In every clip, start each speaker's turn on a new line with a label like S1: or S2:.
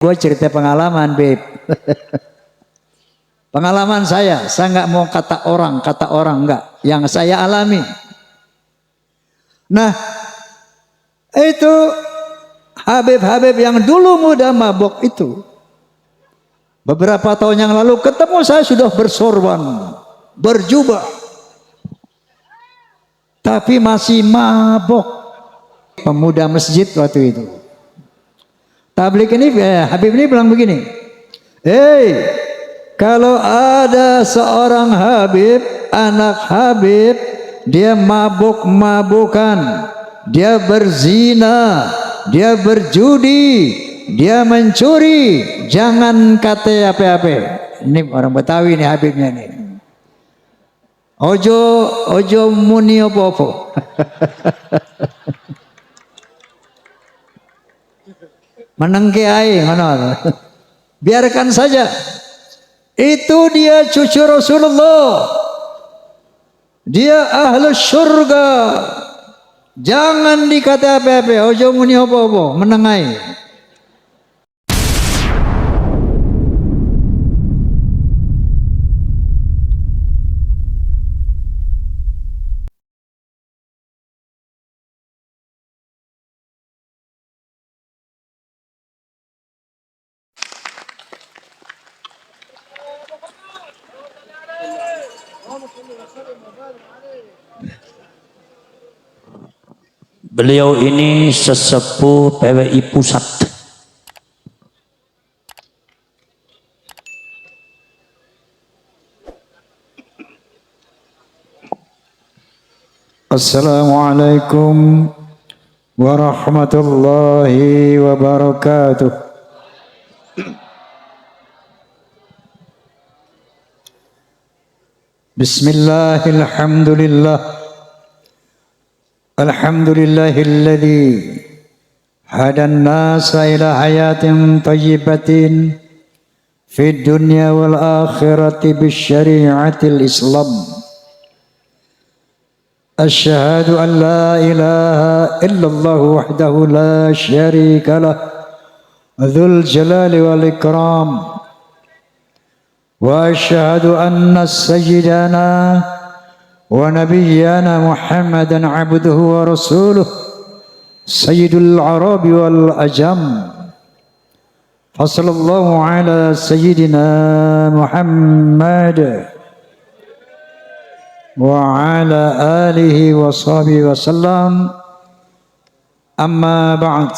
S1: Gue cerita pengalaman, Beb. Pengalaman saya nggak mau kata orang enggak. Yang saya alami. Nah, itu Habib-habib yang dulu muda mabok itu. Beberapa tahun yang lalu ketemu saya sudah bersorban, berjubah. Tapi masih mabok. Pemuda masjid waktu itu. Tablik ini, Habib ini bilang begini. Hei, kalau ada seorang Habib, anak Habib, dia mabuk-mabukan, dia berzina, dia berjudi, dia mencuri, jangan kata apa-apa. Ini orang Betawi nih Habibnya nih. Ojo muni opo-opo. Menengke ae ngono. Biarkan saja. Itu dia cucu Rasulullah. Dia ahli surga. Jangan dikata apa-apa, ojo muni apa-apa, menengai.
S2: Beliau ini sesepuh PWI Pusat.
S1: Assalamualaikum warahmatullahi wabarakatuh. Bismillahirrahmanirrahim. Alhamdulillahilladzi hadan nasa ila hayatin tayyibatin fid dunya wal akhirati bisyari'atil Islam. Asyhadu an la ilaha illallah wahdahu la syarika lah dzul jalali wal ikram. Wa asyhadu anna sayyidana ونبينا محمدا عبده ورسوله سيد العرب والأجم فصلى الله على سيدنا محمد وعلى آله وصحبه وسلم أما بعد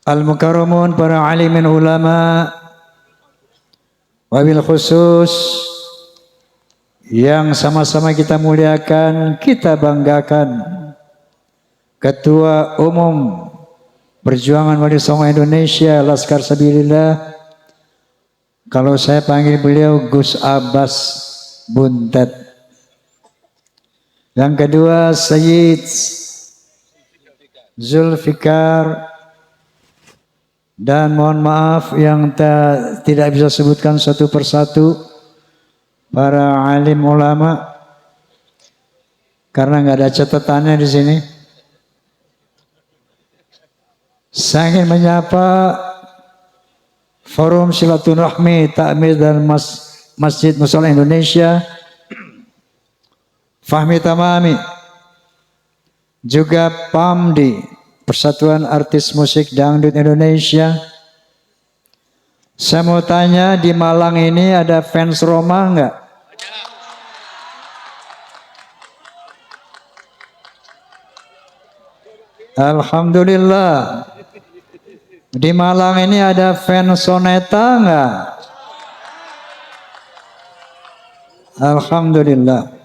S1: المكرمون para alimin ulama wabil khusus yang sama-sama kita muliakan, kita banggakan, Ketua Umum Perjuangan Wali Songo Indonesia Laskar Sabilillah, kalau saya panggil beliau Gus Abbas Buntet. Yang kedua Sayyid Zulfikar, dan mohon maaf yang tidak bisa sebutkan satu persatu para alim ulama karena nggak ada catatannya di sini. Saya ingin menyapa Forum Silaturahmi Takmir dan Masjid Mushola Indonesia, Fahmi Tamami, juga PAMDI, Persatuan Artis Musik Dangdut Indonesia. Saya mau tanya, di Malang ini ada fans Roma enggak? Alhamdulillah. Di Malang ini ada fans Soneta enggak? Alhamdulillah.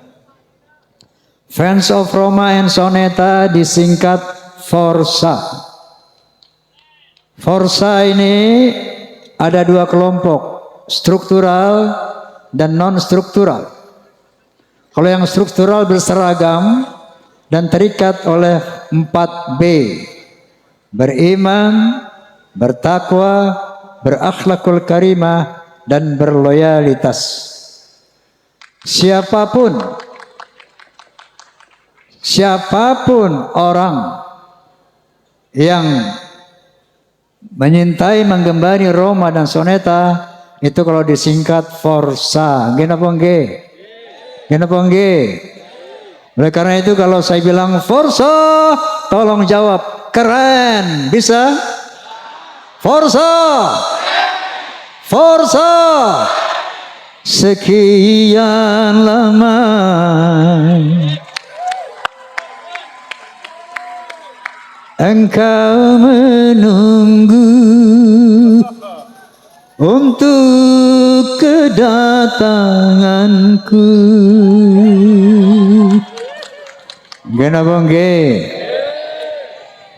S1: Fans of Roma and Soneta disingkat Forsa. Forsa ini ada dua kelompok, struktural dan non-struktural. Kalau yang struktural berseragam dan terikat oleh 4B. Beriman, bertakwa, berakhlakul karimah, dan berloyalitas. Siapapun orang yang menyintai, menggembari Roma dan Soneta itu kalau disingkat Forza. Kenapa nggih? Kenapa nggih? Oleh karena itu kalau saya bilang Forza, tolong jawab keren. Bisa? Forza. Forza. Sekian lama engkau menunggu untuk kedatanganku. Kenapa nggih?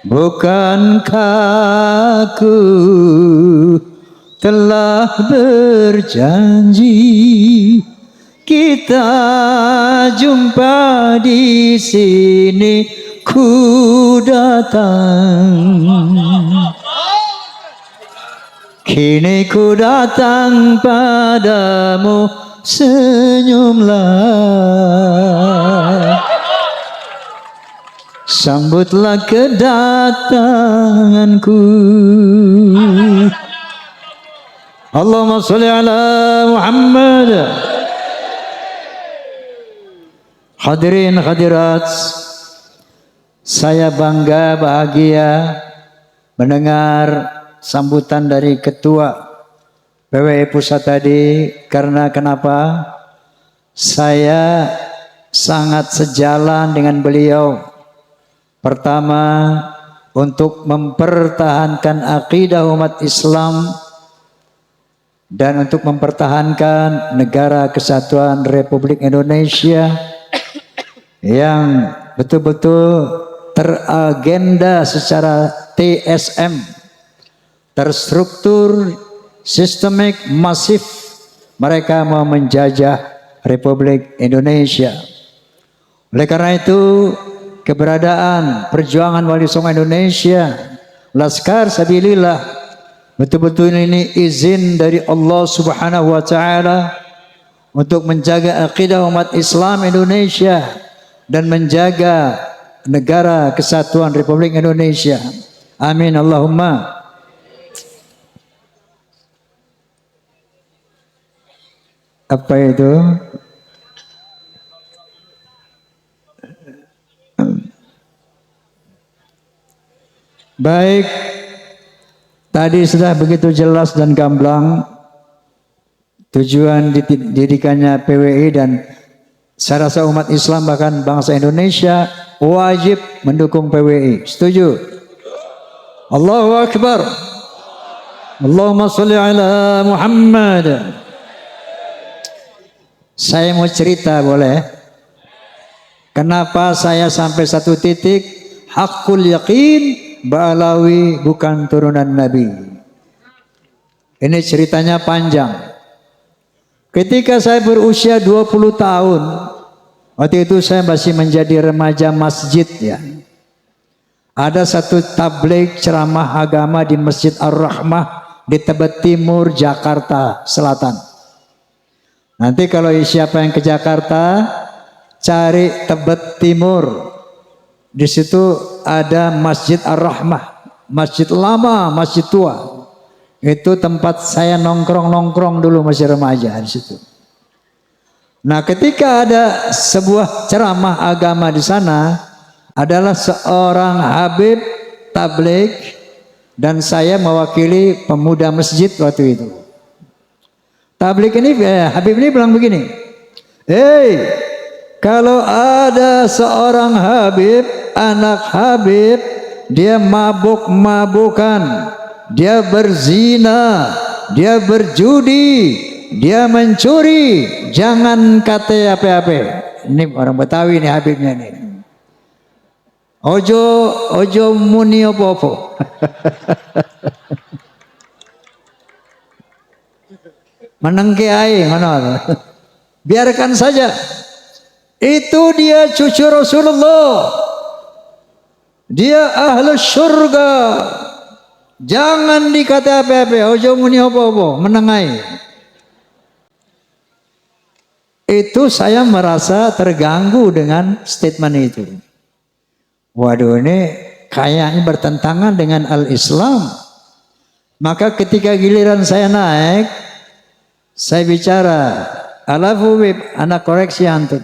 S1: Bukankah aku telah berjanji kita jumpa di sini, ku datang. Kini ku datang padamu, senyumlah. Sambutlah kedatanganku. Allahumma sholli ala Muhammad. Hadirin hadirat, saya bangga bahagia mendengar sambutan dari Ketua PWI Pusat tadi. Karena kenapa? Saya sangat sejalan dengan beliau. Pertama, untuk mempertahankan akidah umat Islam dan untuk mempertahankan negara kesatuan Republik Indonesia yang betul-betul teragenda secara TSM, terstruktur, sistemik, masif. Mereka mau menjajah Republik Indonesia. Oleh karena itu, keberadaan perjuangan Wali Songo Indonesia, Laskar Sabilillah, betul-betul ini izin dari Allah Subhanahu wa taala untuk menjaga akidah umat Islam Indonesia dan menjaga negara kesatuan Republik Indonesia. Amin Allahumma. Apa itu? Baik, tadi sudah begitu jelas dan gamblang tujuan didirikannya PWI, dan saya rasa umat Islam bahkan bangsa Indonesia wajib mendukung PWI. Setuju? Allahu Akbar. Allahumma sholli ala Muhammad. Saya mau cerita, boleh? Kenapa saya sampai satu titik hakul yakin Ba'alawi bukan turunan Nabi. Ini ceritanya panjang. Ketika saya berusia 20 tahun, waktu itu saya masih menjadi remaja masjid ya. Ada satu tabligh ceramah agama di Masjid Ar-Rahmah di Tebet Timur, Jakarta Selatan. Nanti kalau siapa yang ke Jakarta, cari Tebet Timur. Di situ ada Masjid Ar-Rahmah, masjid lama, masjid tua. Itu tempat saya nongkrong dulu masih remaja di situ. Nah, ketika ada sebuah ceramah agama di sana, adalah seorang habib tabligh dan saya mewakili pemuda masjid waktu itu. Tabligh ini, habib ini bilang begini, "Hei, kalau ada seorang habib, anak habib, dia mabuk-mabukan, dia berzina, dia berjudi, dia mencuri, jangan kata apa-apa." Ini orang Betawi nih habibnya nih. Ojo muni opo-opo. Menengke ae ngono. Biarkan saja. Itu dia cucu Rasulullah. Dia ahli surga. Jangan dikata apa-apa. Ojo muni apa-apa. Menengai. Itu saya merasa terganggu dengan statement itu. Waduh, ini kayaknya bertentangan dengan al-Islam. Maka ketika giliran saya naik, saya bicara, alafu bib, anak koreksi antum.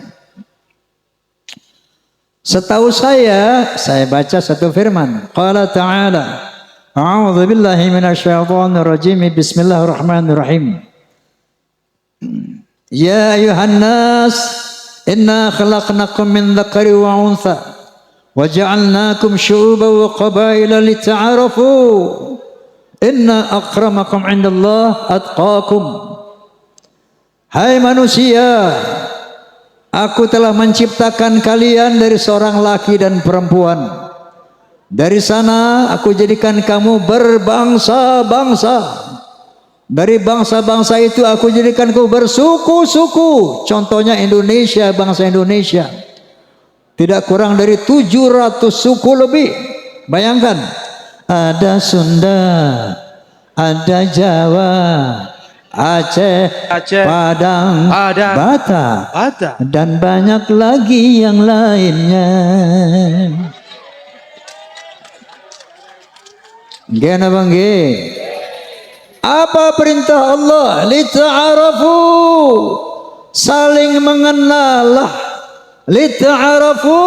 S1: Setahu saya baca satu firman. Qala ta'ala, a'udzu billahi minasyaitonir rajim. Bismillahirrahmanirrahim. Ya ayuhan nas, inna khalaqnakum min dzakari wa untha wa ja'alnakum syu'uban wa qabaila lita'arafu. Inna akramakum 'indallahi atqakum. Hai manusia, aku telah menciptakan kalian dari seorang laki dan perempuan. Dari sana aku jadikan kamu berbangsa-bangsa. Dari bangsa-bangsa itu aku jadikan kamu bersuku-suku. Contohnya Indonesia, bangsa Indonesia. Tidak kurang dari 700 suku lebih. Bayangkan, ada Sunda, ada Jawa, Aceh, Padang, Batak, dan banyak lagi yang lainnya. Gana bangge. Apa perintah Allah? Lita'arafu, saling mengenallah. Lita'arafu,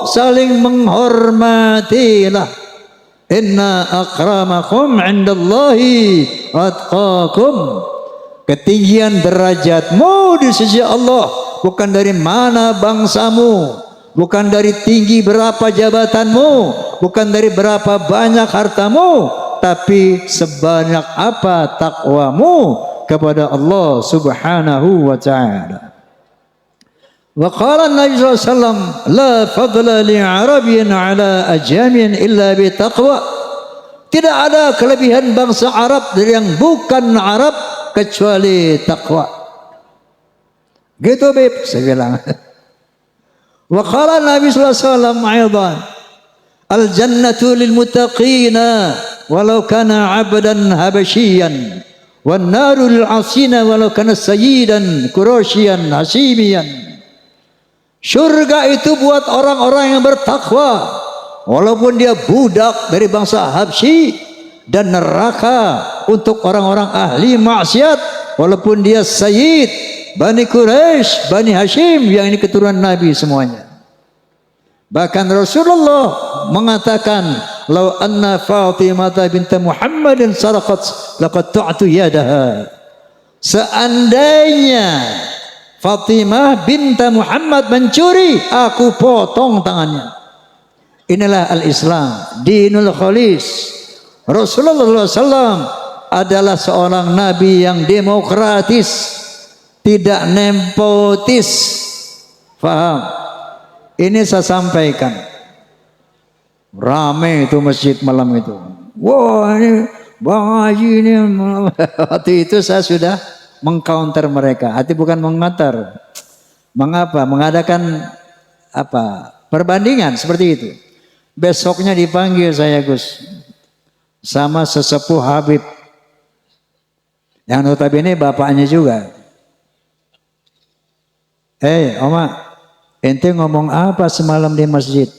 S1: saling menghormatilah. Inna akramakum 'indallahi atqakum. Ketinggian derajatmu di sisi Allah bukan dari mana bangsamu, bukan dari tinggi berapa jabatanmu, bukan dari berapa banyak hartamu, tapi sebanyak apa takwamu kepada Allah Subhanahu wa ta'ala. Wa qala Nabi sallallahu alaihi wasallam, la fadla li 'arabiyyin 'ala ajamiyyin illa bi taqwa. Tidak ada kelebihan bangsa Arab dari yang bukan Arab kecuali takwa. Gitu beb, saya bilang. Wa qala Nabi sallallahu alaihi wasallam aidan, al jannatu lil muttaqina walau kana 'abdan habasyian, wan naru lil 'asina walau kana sayyidan quraisyan hasimiyan. Surga itu buat orang-orang yang bertakwa walaupun dia budak dari bangsa Habsyi, dan neraka untuk orang-orang ahli maksiat walaupun dia sayyid Bani Quraisy, Bani Hashim, yang ini keturunan Nabi semuanya. Bahkan Rasulullah mengatakan, "Lau anna Fatimah bint Muhammadin saraqat laqad ta'tu yadaha." Seandainya Fatimah binti Muhammad mencuri, aku potong tangannya. Inilah al-Islam, dinul khalis. Rasulullah SAW adalah seorang nabi yang demokratis, tidak nepotis. Faham? Ini saya sampaikan. Ramai itu masjid malam itu. Wah, ini Bang Haji ini. Waktu itu saya sudah mengcounter mereka. Hati bukan mengatar. Mengapa? Mengadakan apa? Perbandingan seperti itu. Besoknya dipanggil saya, Gus, sama sesepuh Habib yang notabene bapaknya juga. Oma, ente ngomong apa semalam di masjid?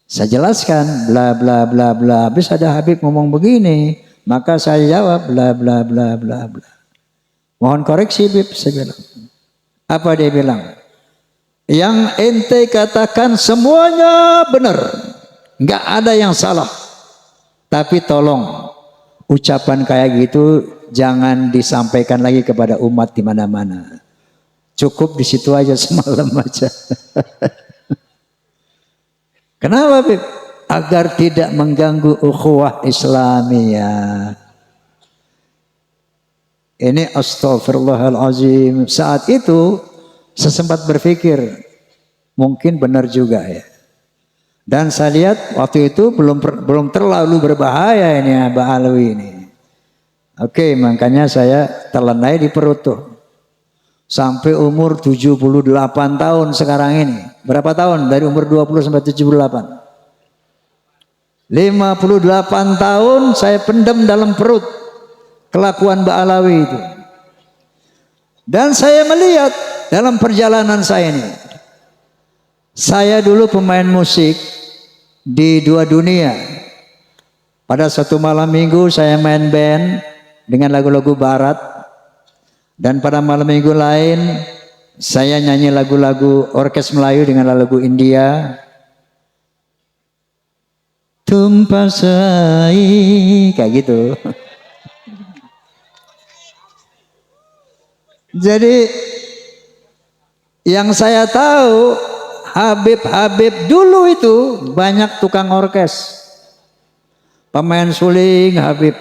S1: Saya jelaskan bla bla bla bla. Habis ada Habib ngomong begini, maka saya jawab bla bla bla bla bla. Mohon koreksi, Habib, saya bilang. Apa dia bilang? Yang ente katakan semuanya benar, nggak ada yang salah. Tapi tolong ucapan kayak gitu jangan disampaikan lagi kepada umat di mana-mana. Cukup di situ aja semalam aja. Kenapa, Bib? Agar tidak mengganggu ukhuwah Islamiyah. Ini astagfirullahalazim. Saat itu saya sempat berpikir mungkin benar juga ya. Dan saya lihat waktu itu belum terlalu berbahaya ini Mbak Alwi ini. Oke, makanya saya telenai di perut tuh. Sampai umur 78 tahun sekarang ini. Berapa tahun? Dari umur 20 sampai 78. 58 tahun saya pendam dalam perut kelakuan Mbak Alawi itu. Dan saya melihat dalam perjalanan saya ini. Saya dulu pemain musik di dua dunia. Pada satu malam minggu saya main band dengan lagu-lagu barat. Dan pada malam minggu lain saya nyanyi lagu-lagu orkes Melayu dengan lagu India. Tumpah sai, kayak gitu. Jadi yang saya tahu Habib-Habib dulu itu banyak tukang orkes. Pemain suling Habib,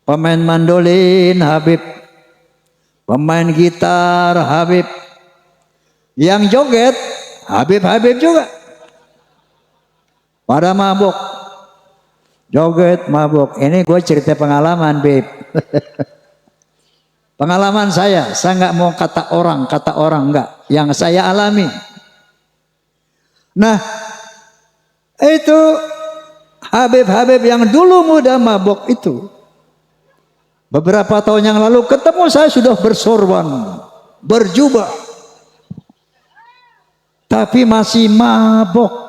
S1: pemain mandolin Habib, pemain gitar Habib, yang joget Habib-Habib juga. Pada mabuk, joget mabuk. Ini gue cerita pengalaman, Beb. Pengalaman saya nggak mau kata orang enggak, yang saya alami. Nah, itu Habib-Habib yang dulu muda mabuk itu, beberapa tahun yang lalu ketemu saya sudah bersorban, berjubah, tapi masih mabuk.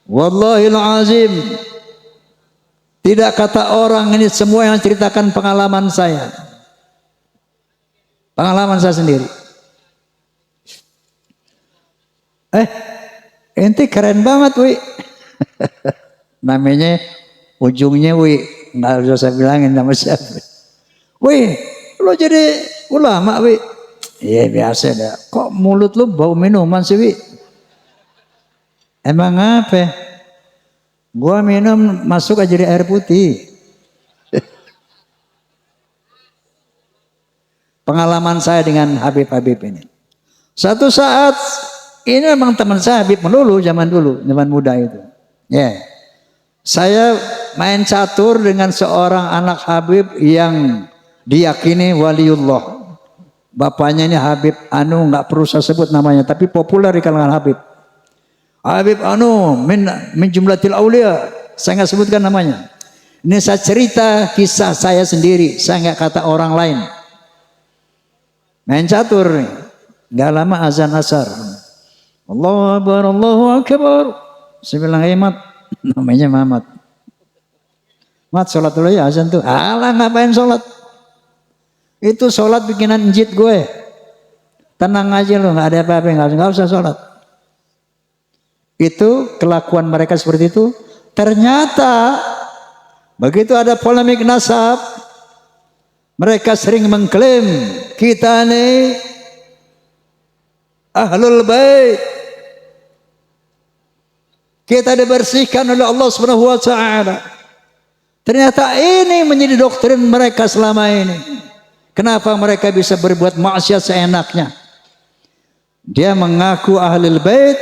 S1: Wallahil azim, tidak kata orang, ini semua yang ceritakan pengalaman saya. Pengalaman saya sendiri. Ente keren banget, Wi. Namanya ujungnya Wi, nggak usah saya bilangin nama siapa. Wi, lo jadi ulama, Wi? Iya biasa dah. Kok mulut lu bau minuman sih, Wi? Emang apa? Gua minum masuk aja jadi air putih. Pengalaman saya dengan Habib-Habib ini. Satu saat, ini memang teman saya Habib melulu zaman dulu, zaman muda itu. Ya, saya main catur dengan seorang anak Habib yang diyakini waliullah. Bapaknya ini Habib Anu, nggak perlu saya sebut namanya, tapi populer di kalangan Habib. Habib Anu min jumlatil aulia, saya nggak sebutkan namanya. Ini saya cerita kisah saya sendiri, saya nggak kata orang lain. Main catur nih, nggak lama azan asar. Allahu Akbar, Allahu Akbar. Saya bilang, Mat, namanya Mamat. Mat, sholat dulu ya azan tuh. Alah, ngapain sholat? Itu sholat bikinan njit gue. Tenang aja lo, nggak ada apa-apa, nggak usah sholat. Itu kelakuan mereka seperti itu. Ternyata begitu ada polemik nasab, mereka sering mengklaim kita nih ahlul bait, kita dibersihkan oleh Allah Subhanahu wa taala. Ternyata ini menjadi doktrin mereka selama ini. Kenapa mereka bisa berbuat maksiat seenaknya? Dia mengaku ahlul bait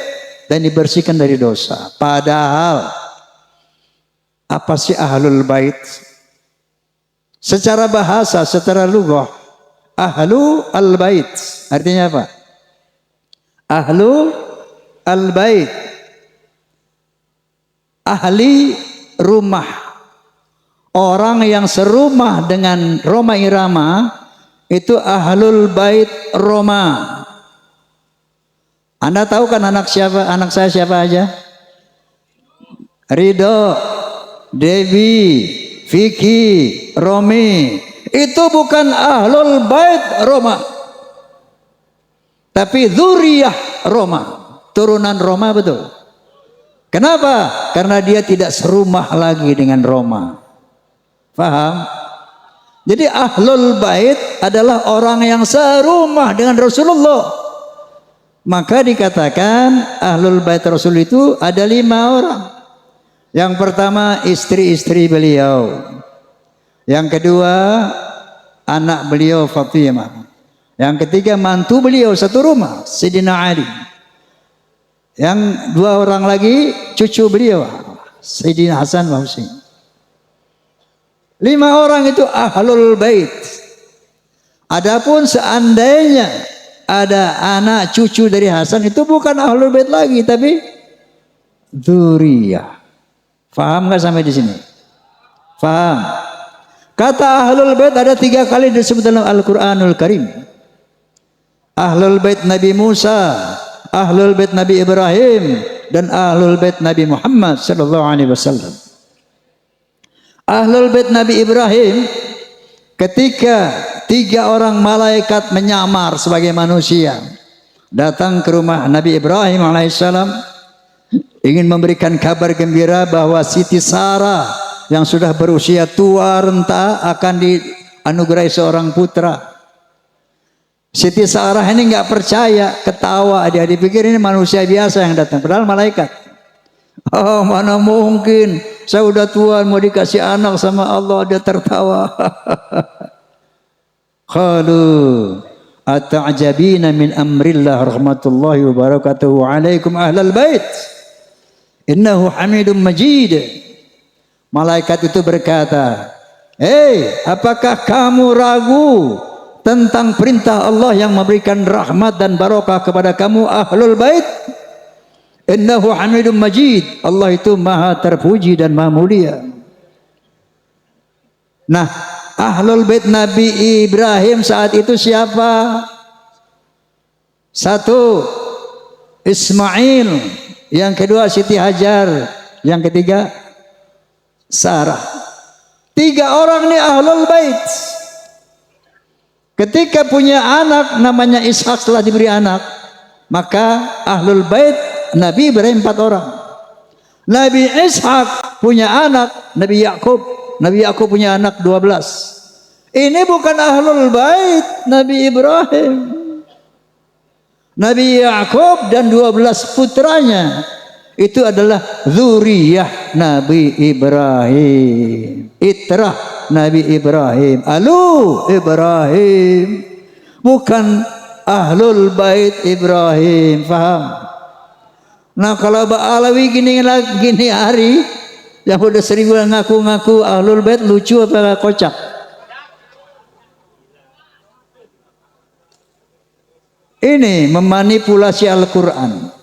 S1: dan dibersihkan dari dosa. Padahal apa sih ahlul bait? Secara bahasa, secara lughah, ahlu al-bait artinya apa? Ahlu al-bait, ahli rumah, orang yang serumah dengan Roma Irama, itu ahlul bait Roma. Anda tahu kan anak siapa? Anak saya siapa aja? Ridho, Devi, Vicky, Romi. Itu bukan ahlul bait Roma, tapi dzurriyyah Roma, turunan Roma, betul. Kenapa? Karena dia tidak serumah lagi dengan Roma. Paham? Jadi ahlul bait adalah orang yang serumah dengan Rasulullah. Maka dikatakan ahlul bait Rasul itu ada 5 orang. Yang pertama istri-istri beliau. Yang kedua anak beliau Fatimah. Yang ketiga mantu beliau satu rumah, Sayyidina Ali. Yang 2 orang lagi cucu beliau, Sayyidina Hasan wa Husain. 5 orang itu ahlul bait. Adapun seandainya ada anak cucu dari Hasan, itu bukan ahlul bait lagi, tapi dzurriyyah. Faham nggak sampai di sini? Faham? Kata ahlul bait ada 3 kali disebut dalam Al-Quranul Karim. Ahlul bait Nabi Musa, ahlul bait Nabi Ibrahim, dan ahlul bait Nabi Muhammad sallallahu alaihi wasallam. Ahlul Bait Nabi Ibrahim ketika 3 orang malaikat menyamar sebagai manusia datang ke rumah Nabi Ibrahim alaihissalam ingin memberikan kabar gembira bahwa Siti Sarah yang sudah berusia tua renta akan dianugerahi seorang putra. Siti Sarah ini nggak percaya, ketawa, dia dipikir ini manusia biasa yang datang, padahal malaikat. Oh, mana mungkin, saya udah tua mau dikasih anak sama Allah, dia tertawa. Qalu ata'jabina min amrillah rahmatullahi wa barakatuhu alaikum ahlal bait innahu hamidum majid. Malaikat itu berkata, apakah kamu ragu tentang perintah Allah yang memberikan rahmat dan barokah kepada kamu ahlul bait? Innahu hamidum majid. Allah itu maha terpuji dan maha mulia. Nah, ahlul bait Nabi Ibrahim saat itu siapa? 1 Ismail, yang kedua Siti Hajar, yang ketiga Sarah. 3 orang ini ahlul bait. Ketika punya anak namanya Ishak, setelah diberi anak, maka ahlul bait Nabi Ibrahim 4 orang. Nabi Ishak punya anak Nabi Yakub. Nabi Yakub punya anak 12. Ini bukan ahlul bait Nabi Ibrahim. Nabi Yakub dan 12 putranya itu adalah zuriyah Nabi Ibrahim, itrah Nabi Ibrahim, alu Ibrahim, bukan ahlul bait Ibrahim. Faham? Nah, kalau Ba'alawi gini hari yang udah 1000 ngaku-ngaku ahlul bait, lucu apa kocak? Ini memanipulasi Al-Quran.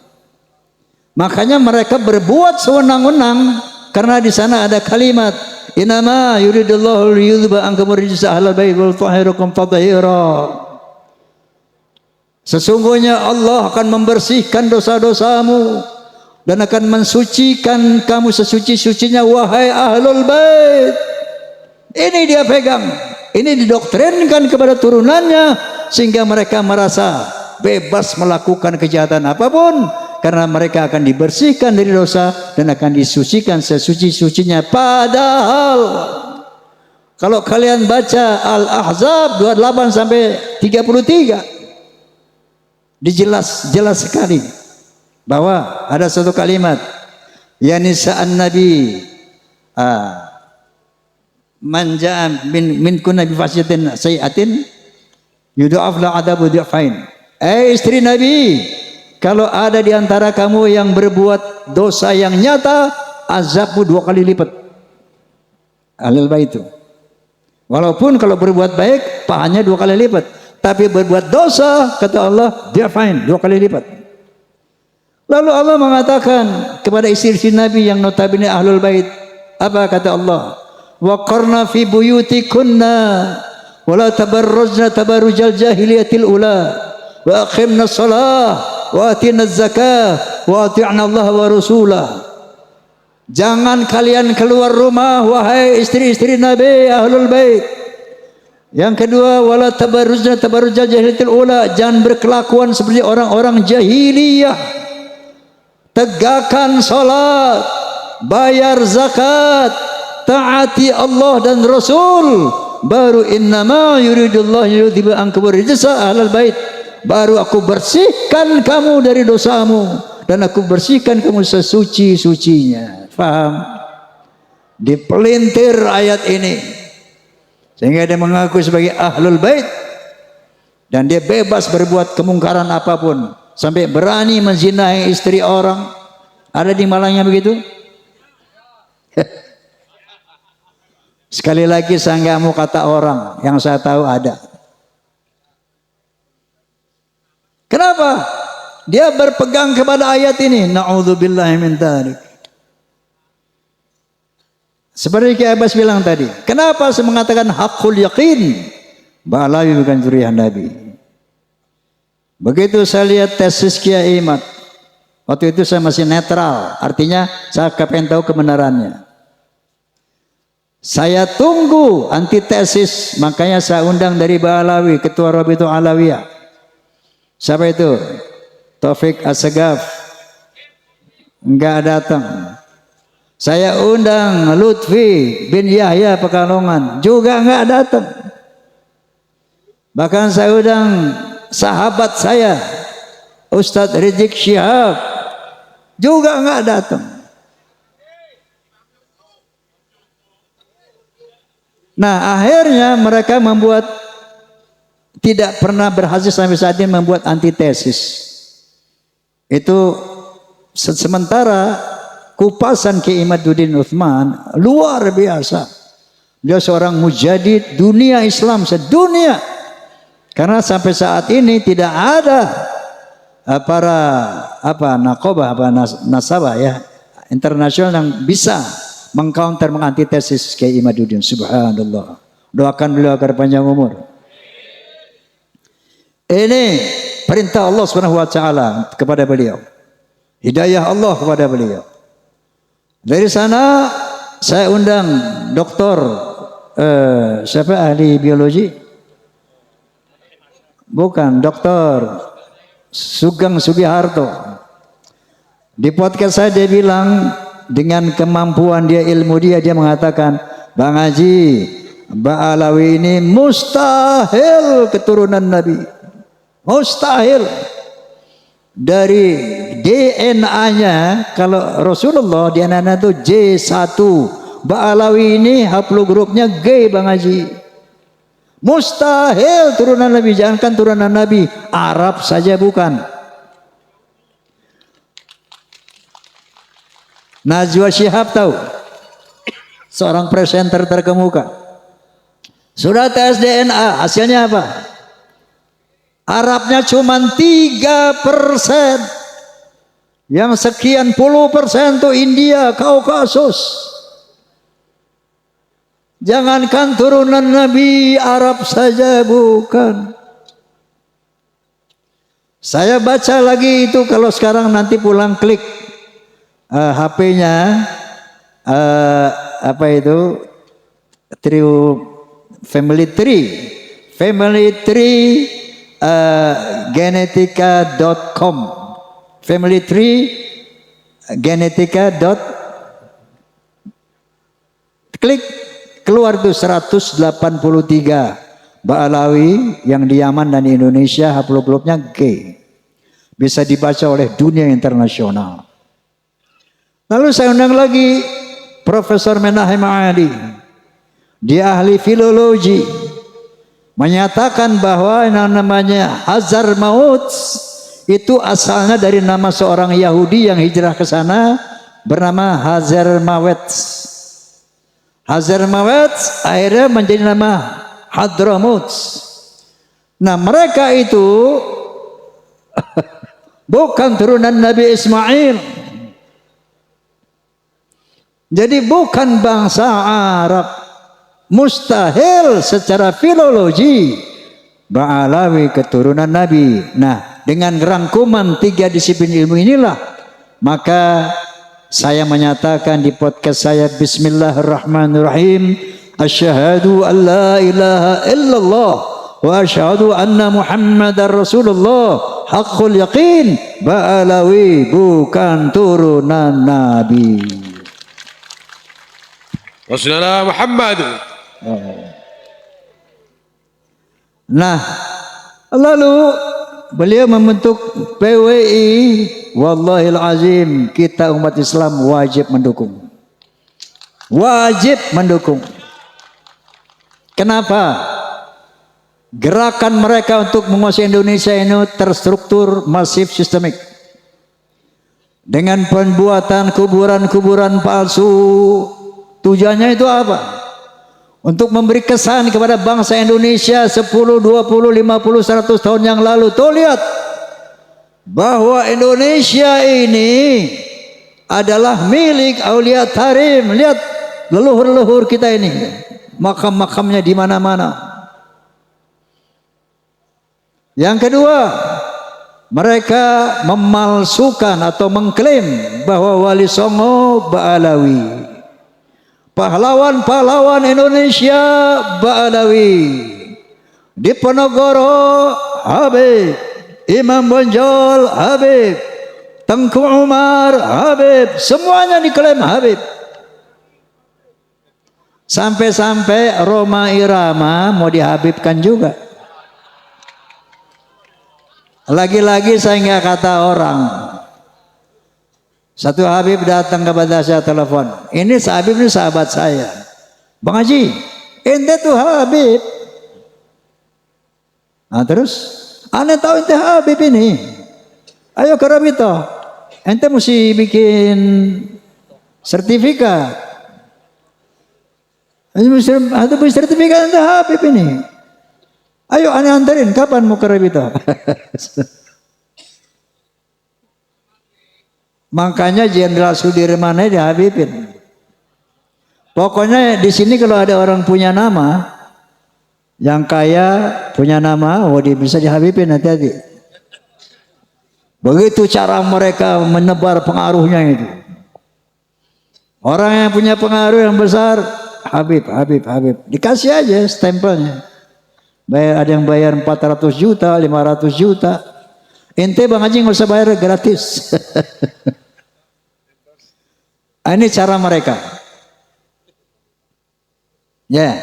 S1: Makanya mereka berbuat sewenang-wenang karena di sana ada kalimat inama yuridullahu liyudhhiba ankum rijsa ahlal bait wal tahhirukum tathira. Sesungguhnya Allah akan membersihkan dosa-dosamu dan akan mensucikan kamu sesuci-sucinya wahai ahlul bait. Ini dia pegang. Ini didoktrinkan kepada turunannya sehingga mereka merasa bebas melakukan kejahatan apapun karena mereka akan dibersihkan dari dosa dan akan disucikan sesuci-sucinya. Padahal kalau kalian baca Al-Ahzab 28 sampai 33 jelas sekali bahwa ada satu kalimat ya nisa'an nabi man ja'a min kunna bi fasyatin sayi'atin yudha'af la adabu dhi'fain. Istri Nabi, kalau ada di antara kamu yang berbuat dosa yang nyata, azabmu 2 kali lipat. Ahlul bait itu. Walaupun kalau berbuat baik, pahanya 2 kali lipat. Tapi berbuat dosa, kata Allah, dia fine 2 kali lipat. Lalu Allah mengatakan kepada istri-istri Nabi yang notabene ahlul bait, apa kata Allah? Wa qarna fi buyutikunna wa la tabarrujna tabarrujal jahiliyatil ula. Wa aqimna shalah wa atina zakah wa ati'na Allah wa rasulah. Jangan kalian keluar rumah wahai istri-istri Nabi ahlul bait. Yang kedua wala tabarrujna tabarrujal jahiliyatil ula, jangan berkelakuan seperti orang-orang jahiliyah. Tegakkan salat, bayar zakat, taati Allah dan Rasul, baru innama yuridullahu yudhiba ankum rijsa ahlal bait. Baru aku bersihkan kamu dari dosamu dan aku bersihkan kamu sesuci-sucinya. Faham? Dipelintir ayat ini sehingga dia mengaku sebagai ahlul bait dan dia bebas berbuat kemungkaran apapun sampai berani menzinahi istri orang. Ada di Malangnya begitu? Sekali lagi saya nggak mau kata orang, yang saya tahu ada. Kenapa? Dia berpegang kepada ayat ini. Na'udzubillahi min dzalik. Seperti Kiai Abbas bilang tadi. Kenapa saya mengatakan hakul yakin? Ba'alawi bukan zuriyah Nabi. Begitu saya lihat tesis Kiai Imad. Waktu itu saya masih netral. Artinya saya pengen tahu kebenarannya. Saya tunggu antitesis, makanya saya undang dari Ba'alawi, Ketua Rabithah Alawiyah. Siapa itu? Taufik Assegaf. Enggak datang. Saya undang Lutfi bin Yahya Pekalongan, juga enggak datang. Bahkan saya undang sahabat saya, Ustadz Rizik Syihab, juga enggak datang. Nah, akhirnya mereka membuat, tidak pernah berhasil sampai saat ini membuat antitesis. Itu sementara kupasan Ki Imaduddin Uthman luar biasa. Dia seorang mujadid dunia Islam sedunia. Karena sampai saat ini tidak ada para naqabah, nasabah ya internasional yang bisa mengcounter, mengantitesis Kiai Imaduddin. Subhanallah. Doakan beliau agar panjang umur. Ini perintah Allah Subhanahu wa taala kepada beliau. Hidayah Allah kepada beliau. Dari sana saya undang doktor siapa ahli biologi? Bukan, Doktor Sugeng Sugiharto. Di podcast saya dia bilang, dengan kemampuan dia, ilmu dia mengatakan, Bang Haji, Ba'alawi ini mustahil keturunan Nabi. Mustahil. Dari DNA-nya, kalau Rasulullah DNA-nya itu J1, Ba'alawi ini haplogrupnya G, Bang Haji. Mustahil turunan Nabi, jangankan turunan Nabi, Arab saja bukan. Najwa Shihab tahu, seorang presenter terkemuka, sudah tes DNA, hasilnya apa? Arabnya cuma 3%, yang sekian puluh persen itu India, Kaukasus. Jangankan turunan Nabi, Arab saja bukan. Saya baca lagi itu, kalau sekarang nanti pulang klik HP-nya apa itu Family Tree genetika.com Family Tree genetika. Klik, keluar tuh 183 Ba'alawi yang di Yaman dan di Indonesia, haplogrupnya G. Bisa dibaca oleh dunia internasional. Lalu saya undang lagi Profesor Menahem Ali. Dia ahli filologi. Menyatakan bahwa yang namanya Hazar Maut itu asalnya dari nama seorang Yahudi yang hijrah ke sana bernama Hazar Mawet. Hazar Mawet akhirnya menjadi nama Hadramut. Nah, mereka itu bukan turunan Nabi Ismail. Jadi bukan bangsa Arab. Mustahil secara filologi Ba'alawi keturunan Nabi. Nah, dengan rangkuman 3 disiplin ilmu inilah, maka saya menyatakan di podcast saya, Bismillahirrahmanirrahim, asyhadu an la ilaha illallah wa asyhadu anna Muhammadar Rasulullah haqqul yaqin. Ba'alawi bukan turunan Nabi.
S3: Rasulullah Muhammad.
S1: Nah, lalu beliau membentuk PWI. Wallahil azim, kita umat Islam wajib mendukung. Wajib mendukung. Kenapa? Gerakan mereka untuk menguasai Indonesia ini terstruktur, masif, sistemik. Dengan pembuatan kuburan-kuburan palsu. Tujuannya itu apa? Untuk memberi kesan kepada bangsa Indonesia 10, 20, 50, 100 tahun yang lalu. Tuh lihat, bahwa Indonesia ini adalah milik Aulia Tarim. Lihat leluhur-leluhur kita ini, makam-makamnya di mana-mana. Yang kedua, mereka memalsukan atau mengklaim bahwa Wali Songo Ba'alawi. pahlawan-pahlawan Indonesia Ba'alawi. Diponegoro Habib, Imam Bonjol Habib, Tengku Umar Habib, semuanya diklaim Habib. Sampai-sampai Roma Irama mau dihabibkan juga. Lagi-lagi saya nggak kata orang. Satu Habib datang kepada saya telepon. Ini Habib ini sahabat saya. Bang Haji, ente tuh Habib. Nah terus, aneh tahu ente Habib ini. Ayo ke Rabito. Ente mesti bikin sertifikat. Ada sertifikat ente Habib ini. Ayo aneh anterin. Kapan mau ke Rabito? Makanya Jenderal Sudirman aja dihabibin. Pokoknya di sini kalau ada orang punya nama, yang kaya punya nama, dia bisa dihabibin, hati-hati. Begitu cara mereka menebar pengaruhnya itu. Orang yang punya pengaruh yang besar, Habib. Dikasih aja stempelnya. Ada yang bayar 400 juta, 500 juta. Ente Bang Haji nggak usah bayar, gratis. Ini cara mereka. Ya.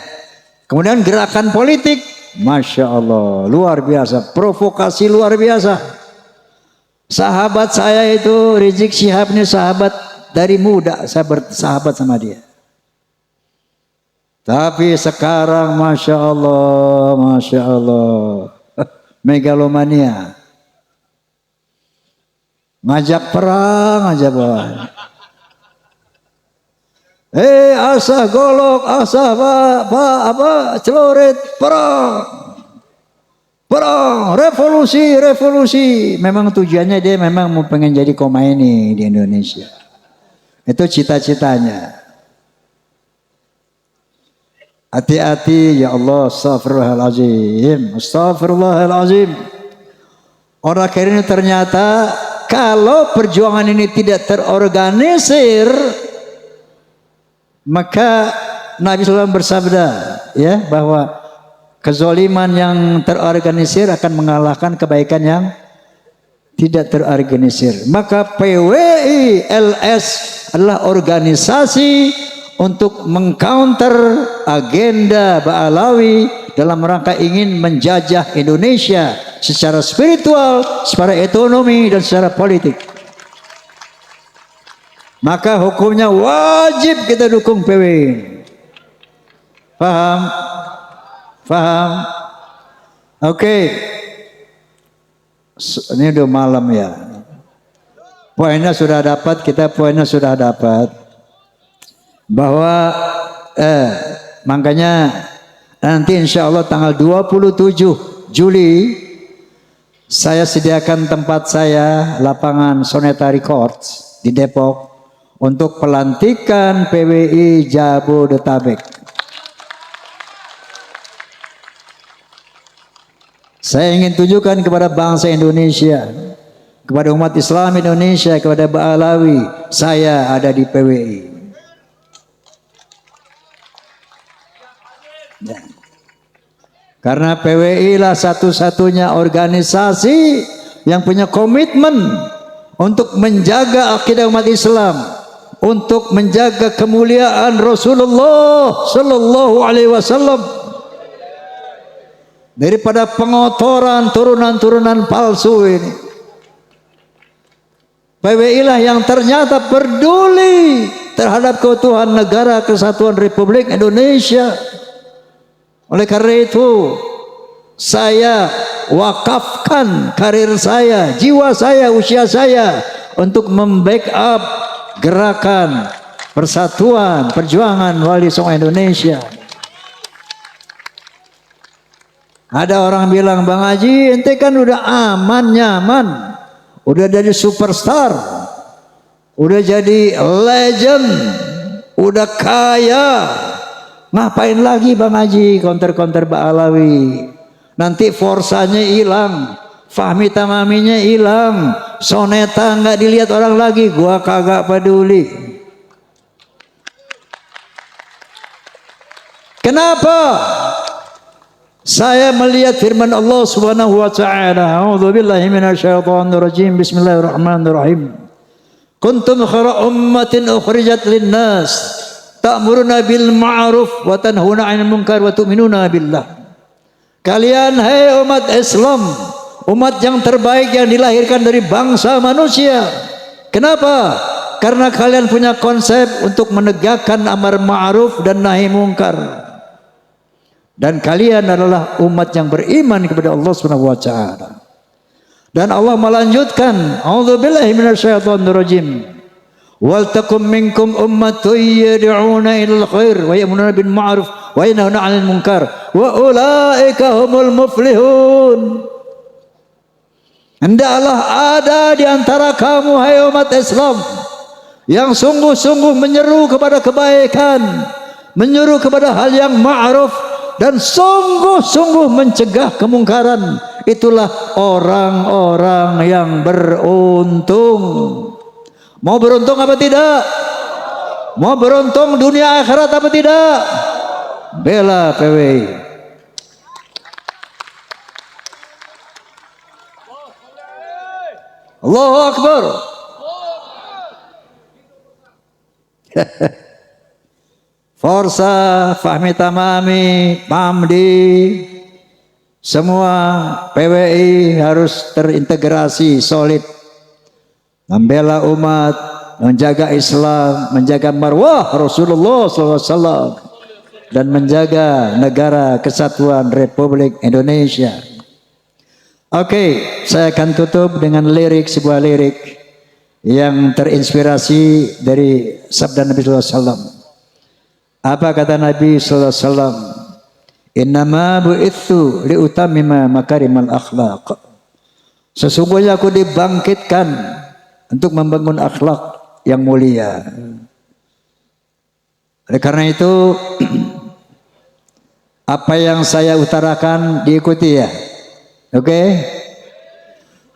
S1: Kemudian gerakan politik, Masya Allah, luar biasa. Provokasi luar biasa. Sahabat saya itu Rizik Syihab ini sahabat dari muda, saya bersahabat sama dia. Tapi sekarang Masya Allah, megalomania. Ngajak perang aja bawah. Asah golok, asah celurit, perang, revolusi. Memang tujuannya dia memang mau pengen jadi Khomeini di Indonesia. Itu cita-citanya. Hati-hati ya Allah, astagfirullahalazim. Orang akhirnya ternyata kalau perjuangan ini tidak terorganisir, maka Nabi SAW bersabda ya bahwa kezoliman yang terorganisir akan mengalahkan kebaikan yang tidak terorganisir. Maka PWI LS adalah organisasi untuk mengcounter agenda Ba'alawi dalam rangka ingin menjajah Indonesia secara spiritual, secara ekonomi dan secara politik. Maka hukumnya wajib kita dukung PWI. Paham? Oke. Ini udah malam ya. Poinnya sudah dapat, bahwa makanya nanti insya Allah tanggal 27 Juli saya sediakan tempat saya, lapangan Soneta Records di Depok, untuk pelantikan PWI Jabodetabek. Saya ingin tunjukkan kepada bangsa Indonesia, kepada umat Islam Indonesia, kepada Ba'alawi, saya ada di PWI. Ya. Karena PWI lah satu-satunya organisasi yang punya komitmen untuk menjaga akidah umat Islam, untuk menjaga kemuliaan Rasulullah Sallallahu Alaihi Wasallam daripada pengotoran turunan-turunan palsu ini. PWI lah yang ternyata peduli terhadap keutuhan negara kesatuan Republik Indonesia. Oleh karena itu saya wakafkan karir saya, jiwa saya, usia saya untuk membackup gerakan persatuan perjuangan Wali Songo Indonesia. Ada orang bilang, Bang Haji, ente kan udah aman, nyaman, udah jadi superstar, udah jadi legend, udah kaya, ngapain lagi Bang Haji counter-counter Ba'alawi? Nanti forsanya hilang, Fahmi Tamaminya hilang, Soneta nggak dilihat orang lagi, gua kagak peduli. Kenapa? Saya melihat firman Allah Subhanahu wa taala, a'udzubillahi minasyaitonir rajim. Bismillahirrahmanirrahim. Kuntum khaira ummatin ukhrijat lin-nas ta'muruna bil ma'ruf wa tanhauna 'anil munkar wa tu'minuna billah. Kalian hai umat Islam, umat yang terbaik yang dilahirkan dari bangsa manusia. Kenapa? Karena kalian punya konsep untuk menegakkan amar ma'ruf dan nahi mungkar. Dan kalian adalah umat yang beriman kepada Allah Subhanahu wa taala. Dan Allah melanjutkan, a'udzubillahi minasyaitonir rajim. Wal takum minkum ummatun yad'una ilal khair wa ya'muruna bil ma'ruf wa yanhauna 'anil munkar wa ulaika humul muflihun. Hendaklah ada di antara kamu hai umat Islam yang sungguh-sungguh menyeru kepada kebaikan, menyeru kepada hal yang ma'ruf, dan sungguh-sungguh mencegah kemungkaran. Itulah orang-orang yang beruntung. Mau beruntung apa tidak? Mau beruntung dunia akhirat apa tidak? Bela PWI. Allahu Akbar. Forsa, Fahmi Tamami, Pamdi, semua PWI harus terintegrasi solid, membela umat, menjaga Islam, menjaga marwah Rasulullah SAW, dan menjaga negara kesatuan Republik Indonesia. Oke, saya akan tutup dengan sebuah lirik yang terinspirasi dari sabda Nabi SAW. Apa kata Nabi SAW? Innama bu'ithu liutamima makarimal akhlaq. Sesungguhnya aku dibangkitkan untuk membangun akhlak yang mulia. Oleh karena itu, apa yang saya utarakan diikuti ya. Oke?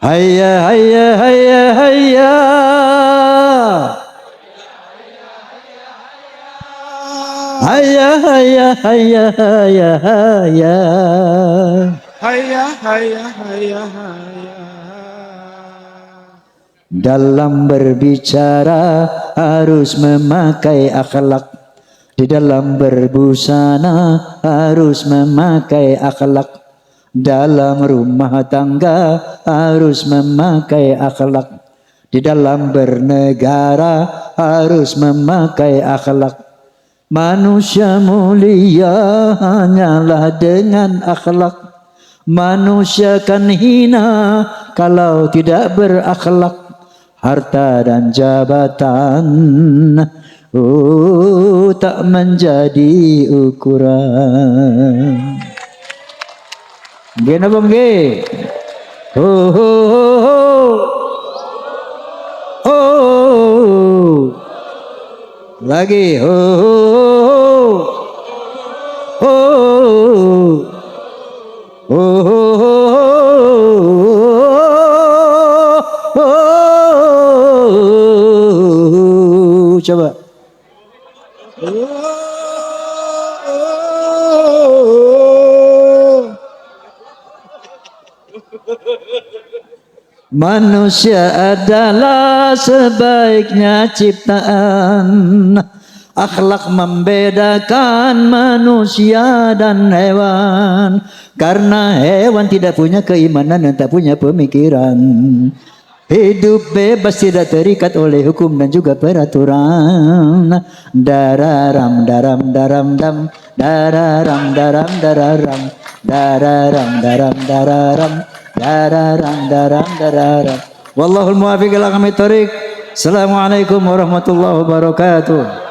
S1: Hayya hayya hayya hayya. Hayya hayya hayya hayya hayya.
S3: Hayya hayya hayya hayya.
S1: Dalam berbicara harus memakai akhlak. Di dalam berbusana harus memakai akhlak. Dalam rumah tangga harus memakai akhlak. Di dalam bernegara harus memakai akhlak. Manusia mulia hanyalah dengan akhlak. Manusia kan hina kalau tidak berakhlak. Harta dan jabatan tak menjadi ukuran. Gini bang ge. Oh, oh, oh, oh. Oh. Lagi. Oh, oh, oh. Oh, oh, oh. Coba. Manusia adalah sebaiknya ciptaan. Akhlak membedakan manusia dan hewan. Karena hewan tidak punya keimanan dan tak punya pemikiran. Hidup bebas tidak terikat oleh hukum dan juga peraturan. Dararam daram daram dam. Dararam daram dararam. Dararam daram dararam. Dararam daram dararam. Wallahul muwaffiq ila aqwamit thoriq. Assalamualaikum warahmatullahi wabarakatuh.